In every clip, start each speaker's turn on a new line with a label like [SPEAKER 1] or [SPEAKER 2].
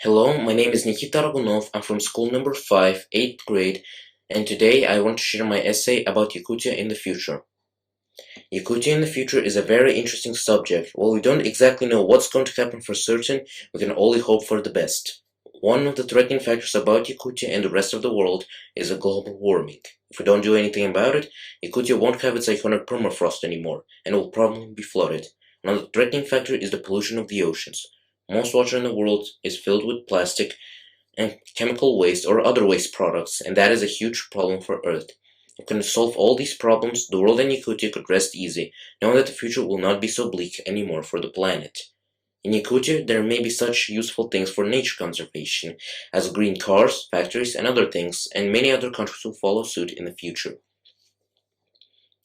[SPEAKER 1] Hello, my name is Nikita Argunov. I'm from school number 5, 8th grade, and today I want to share my essay about Yakutia in the future. Yakutia in the future is a very interesting subject. While we don't exactly know what's going to happen for certain, we can only hope for the best. One of the threatening factors about Yakutia and the rest of the world is the global warming. If we don't do anything about it, Yakutia won't have its iconic permafrost anymore, and will probably be flooded. Another threatening factor is the pollution of the oceans. Most water in the world is filled with plastic and chemical waste or other waste products, and that is a huge problem for Earth. If we can solve all these problems, the world and Yakutia could rest easy, knowing that the future will not be so bleak anymore for the planet. In Yakutia, there may be such useful things for nature conservation as green cars, factories, and other things, and many other countries will follow suit in the future.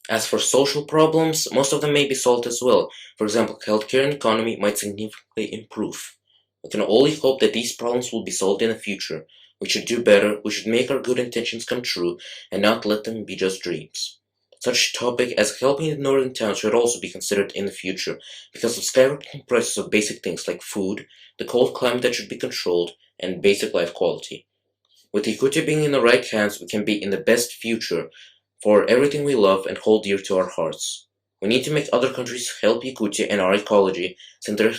[SPEAKER 1] As for social problems, most of them may be solved as well. For example, healthcare and economy might significantly improve. We can only hope that these problems will be solved in the future. We should do better, we should make our good intentions come true, and not let them be just dreams. Such a topic as helping the northern towns should also be considered in the future, because of skyrocketing prices of basic things like food, the cold climate that should be controlled, and basic life quality. With Yakutia being in the right hands, we can be in the best future for everything we love and hold dear to our hearts. We need to make other countries help Yakutia and our ecology, since their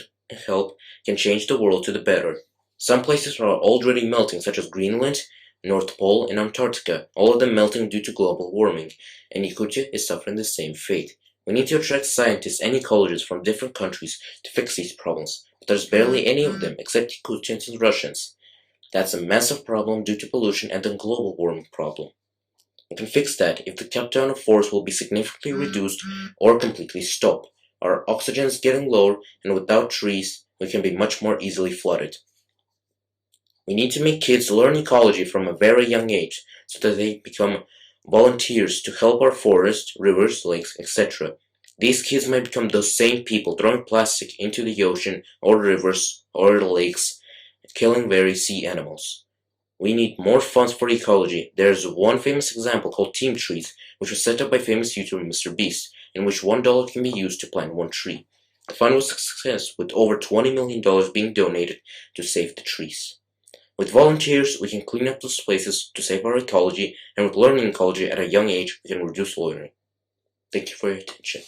[SPEAKER 1] help can change the world to the better. Some places are already melting, such as Greenland, North Pole, and Antarctica, all of them melting due to global warming, and Yakutia is suffering the same fate. We need to attract scientists and ecologists from different countries to fix these problems, but there's barely any of them except Yakutians and Russians. That's a massive problem due to pollution and the global warming problem. We can fix that if the cut-down of forests will be significantly reduced or completely stopped. Our oxygen is getting lower, and without trees, we can be much more easily flooded. We need to make kids learn ecology from a very young age, so that they become volunteers to help our forests, rivers, lakes, etc. These kids might become those same people throwing plastic into the ocean or rivers or lakes, killing very sea animals. We need more funds for ecology. There's one famous example called Team Trees, which was set up by famous YouTuber Mr. Beast, in which $1 can be used to plant one tree. The fund was a success, with over $20 million being donated to save the trees. With volunteers, we can clean up those places to save our ecology, and with learning ecology at a young age, we can reduce loitering. Thank you for your attention.